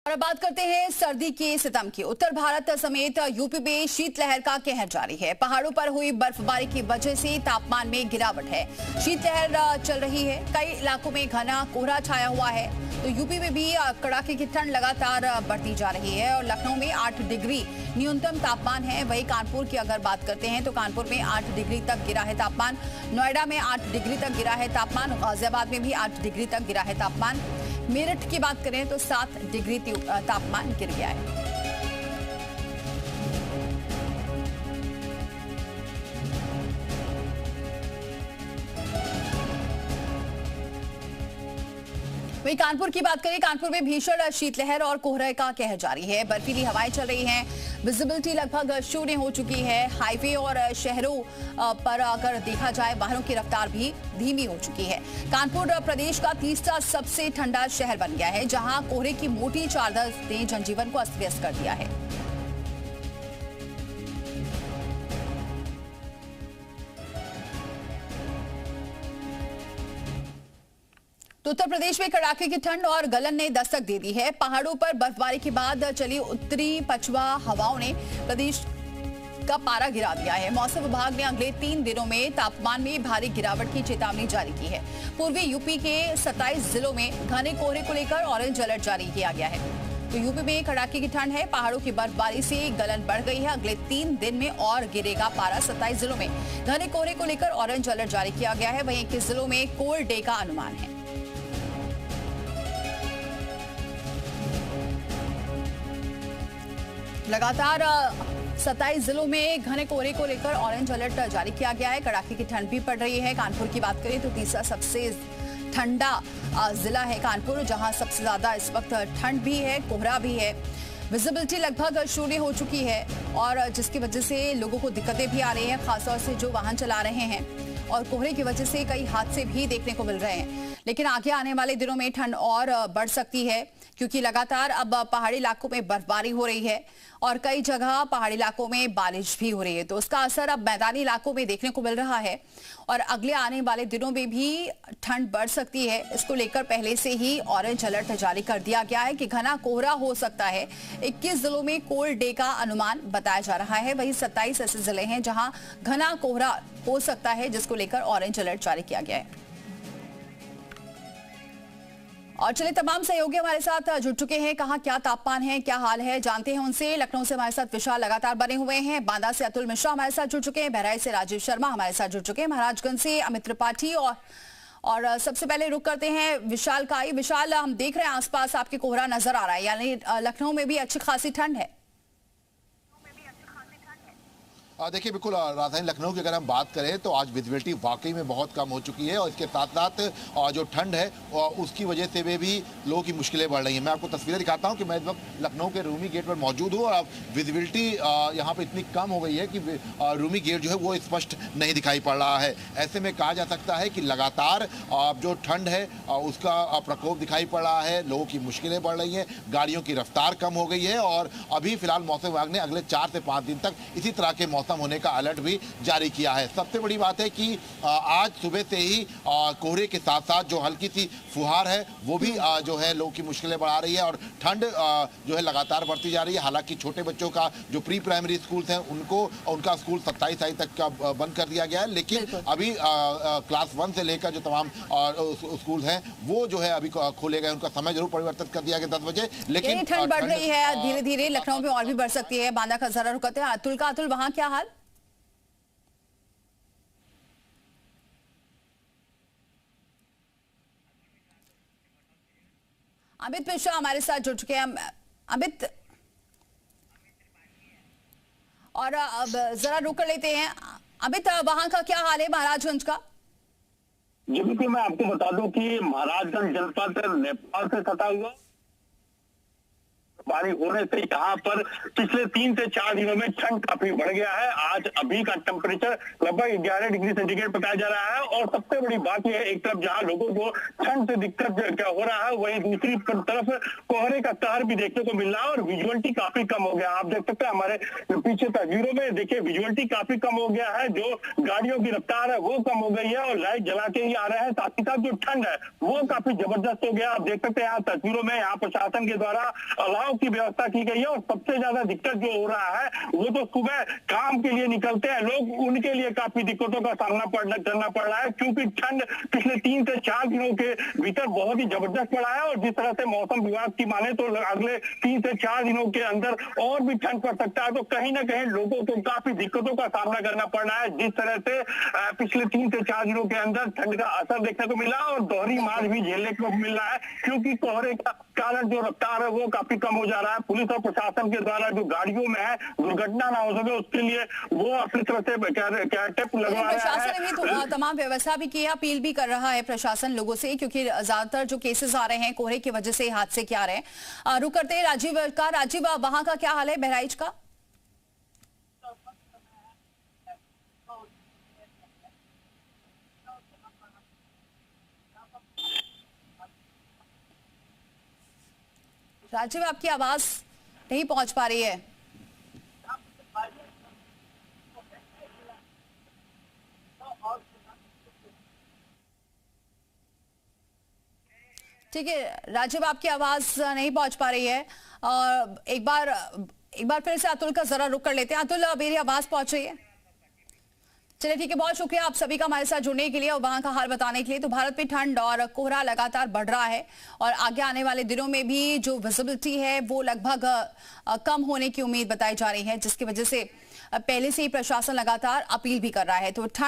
और अब बात करते हैं सर्दी के सितम की। उत्तर भारत समेत यूपी में शीतलहर का कहर जारी है। पहाड़ों पर हुई बर्फबारी की वजह से तापमान में गिरावट है। शीतलहर चल रही है, कई इलाकों में घना कोहरा छाया हुआ है। तो यूपी में भी कड़ाके की ठंड लगातार बढ़ती जा रही है और लखनऊ में 8 डिग्री न्यूनतम तापमान है। वहीं कानपुर की अगर बात करते हैं तो कानपुर में 8 डिग्री तक गिरा है तापमान। नोएडा में 8 डिग्री तक गिरा है तापमान। गाजियाबाद में भी 8 डिग्री तक गिरा है तापमान। मेरठ की बात करें तो 7 डिग्री तापमान गिर गया है। वहीं कानपुर की बात करें, कानपुर में भीषण शीतलहर और कोहरे का कहर जारी है। बर्फीली हवाएं चल रही हैं, विजिबिलिटी लगभग शून्य हो चुकी है। हाईवे और शहरों पर अगर देखा जाए वाहनों की रफ्तार भी धीमी हो चुकी है। कानपुर प्रदेश का तीसरा सबसे ठंडा शहर बन गया है, जहां कोहरे की मोटी चादर ने जनजीवन को अस्त व्यस्त कर दिया है। तो उत्तर प्रदेश में कड़ाके की ठंड और गलन ने दस्तक दे दी है। पहाड़ों पर बर्फबारी के बाद चली उत्तरी पछुआ हवाओं ने प्रदेश का पारा गिरा दिया है। मौसम विभाग ने अगले 3 दिनों में तापमान में भारी गिरावट की चेतावनी जारी की है। पूर्वी यूपी के 27 जिलों में घने कोहरे को लेकर ऑरेंज अलर्ट जारी किया गया है। तो यूपी में कड़ाके की ठंड है, पहाड़ों की बर्फबारी से गलन बढ़ गई है। अगले 3 दिन में और गिरेगा पारा। 27 जिलों में घने कोहरे को लेकर ऑरेंज अलर्ट जारी किया गया है। वहीं 21 जिलों में कोल्ड डे का अनुमान है। लगातार 27 जिलों में घने कोहरे को लेकर ऑरेंज अलर्ट जारी किया गया है। कड़ाके की ठंड भी पड़ रही है। कानपुर की बात करें तो तीसरा सबसे ठंडा जिला है कानपुर, जहां सबसे ज्यादा इस वक्त ठंड भी है, कोहरा भी है। विजिबिलिटी लगभग शून्य हो चुकी है और जिसकी वजह से लोगों को दिक्कतें भी आ रही हैं, खासतौर से जो वाहन चला रहे हैं। और कोहरे की वजह से कई हादसे भी देखने को मिल रहे हैं। लेकिन आगे आने वाले दिनों में ठंड और बढ़ सकती है, क्योंकि लगातार अब पहाड़ी इलाकों में बर्फबारी हो रही है और कई जगह पहाड़ी इलाकों में बारिश भी हो रही है। तो उसका असर अब मैदानी इलाकों में देखने को मिल रहा है और अगले आने वाले दिनों में भी ठंड बढ़ सकती है। इसको लेकर पहले से ही ऑरेंज अलर्ट जारी कर दिया गया है कि घना कोहरा हो सकता है। 21 जिलों में कोल्ड डे का अनुमान बताया जा रहा है। वहीं 27 ऐसे जिले हैं जहां घना कोहरा हो सकता है, जिसको लेकर ऑरेंज अलर्ट जारी किया गया है। और चलिए, तमाम सहयोगी हमारे साथ जुड़ चुके हैं। कहां क्या तापमान है, क्या हाल है, जानते हैं उनसे। लखनऊ से हमारे साथ विशाल लगातार बने हुए हैं। बांदा से अतुल मिश्रा हमारे साथ जुड़ चुके हैं। बहराइच से राजीव शर्मा हमारे साथ जुड़ चुके हैं। महाराजगंज से अमित त्रिपाठी और सबसे पहले रुक करते हैं विशाल का ही। विशाल, हम देख रहे हैं आसपास आपके कोहरा नजर आ रहा है, यानी लखनऊ में भी अच्छी खासी ठंड है। देखिए, बिल्कुल राजधानी लखनऊ की अगर हम बात करें तो आज विजिबिलिटी वाकई में बहुत कम हो चुकी है और इसके साथ साथ जो ठंड है उसकी वजह से भी लोगों की मुश्किलें बढ़ रही हैं। मैं आपको तस्वीरें दिखाता हूं कि मैं इस वक्त लखनऊ के रूमी गेट पर मौजूद हूं और अब विजिबिलिटी यहां पर इतनी कम हो गई है कि रूमी गेट जो है वो स्पष्ट नहीं दिखाई पड़ रहा है। ऐसे में कहा जा सकता है कि लगातार जो ठंड है उसका प्रकोप दिखाई पड़ रहा है, लोगों की मुश्किलें बढ़ रही हैं, गाड़ियों की रफ्तार कम हो गई है और अभी फिलहाल मौसम विभाग ने अगले 4 से 5 दिन तक इसी तरह के मौसम होने का अलर्ट भी जारी किया है। सबसे बड़ी बात है कि आज सुबह से ही कोहरे के साथ साथ जो हल्की सी फुहार है वो भी जो है लोगों की मुश्किलें बढ़ा रही है और ठंड जो है लगातार बढ़ती जा रही है। हालांकि छोटे बच्चों का जो प्री प्राइमरी स्कूल हैं उनका स्कूल 27 तारीख तक का बंद कर दिया गया है, लेकिन अभी क्लास 1 से लेकर जो तमाम स्कूल हैं वो जो है अभी खोले गए। उनका समय जरूर परिवर्तित कर दिया गया 10 बजे, लेकिन ठंड बढ़ रही है धीरे धीरे। लखनऊ में और भी बढ़ सकती है। बांदा का जरा रुकते हैं अतुल का। अतुल, वहां क्या हाल? अमित मिश्रा हमारे साथ जुड़ चुके हैं। अमित, और अब जरा रुक कर लेते हैं। अमित, वहां का क्या हाल है महाराजगंज का? जी बिल्कुल, मैं आपको बता दूं कि महाराजगंज जनपद नेपाल से सटा हुआ बर्फबारी होने से यहाँ पर पिछले 3 से 4 दिनों में ठंड काफी बढ़ गया है। आज अभी का टेम्परेचर लगभग 11 डिग्री सेंटीग्रेड बताया जा रहा है। और सबसे बड़ी बात यह है, एक तरफ जहाँ लोगों को ठंड से दिक्कत क्या हो रहा है, वहीं दूसरी तरफ कोहरे का कहर भी देखने को मिल रहा है और विजुअलिटी काफी कम हो गया। आप देख सकते हैं हमारे पीछे तस्वीरों में, देखिए विजुअलिटी काफी कम हो गया है। जो गाड़ियों की रफ्तार है वो कम हो गई है और लाइट जला के ही आ रहे हैं। साथ ही साथ जो ठंड है वो काफी जबरदस्त हो गया। आप देख सकते हैं यहाँ तस्वीरों में, यहाँ प्रशासन के द्वारा अलाव की व्यवस्था की गई है। और सबसे ज्यादा दिक्कत जो हो रहा है वो तो सुबह काम के लिए निकलते हैं लोग, उनके लिए काफी दिक्कतों का सामना करना पड़ रहा है, क्योंकि ठंड पिछले 3 से 4 दिनों के भीतर बहुत ही जबरदस्त पड़ा है। और जिस तरह से मौसम विभाग की माने तो अगले 3 से 4 दिनों के अंदर और भी ठंड पड़ सकता है। तो कहीं ना कहीं लोगों को काफी दिक्कतों का सामना करना पड़ रहा है। जिस तरह से पिछले 3 से 4 दिनों के अंदर ठंड का असर देखने को मिला और दोहरी मार भी झेलने को मिल रहा है, क्योंकि कोहरे का कारण जो रफ्तार है वो काफी कम हो जा रहा है। पुलिस और प्रशासन के द्वारा जो गाड़ियों में है दुर्घटना ना हो सके उसके लिए वो अपनी तरफ से टेप लगवा रहा है। प्रशासन ने तो तमाम व्यवस्था भी की है, अपील भी कर रहा है प्रशासन लोगों से, क्योंकि ज्यादातर जो केसेस आ रहे हैं कोहरे की वजह से हादसे क्या आ रहे हैं। रुक करते हैं राजीव का। राजीव, वहां का क्या हाल है बहराइच का? राजीव, आपकी आवाज नहीं पहुंच पा रही है। ठीक है राजीव, आपकी आवाज नहीं पहुंच पा रही है। और एक बार फिर से अतुल का जरा रुक कर लेते हैं। अतुल, मेरी आवाज पहुंच रही है? चलिए ठीक है, बहुत शुक्रिया आप सभी का हमारे साथ जुड़ने के लिए और वहां का हाल बताने के लिए। तो भारत में ठंड और कोहरा लगातार बढ़ रहा है और आगे आने वाले दिनों में भी जो विजिबिलिटी है वो लगभग कम होने की उम्मीद बताई जा रही है, जिसकी वजह से पहले से ही प्रशासन लगातार अपील भी कर रहा है। तो ठंड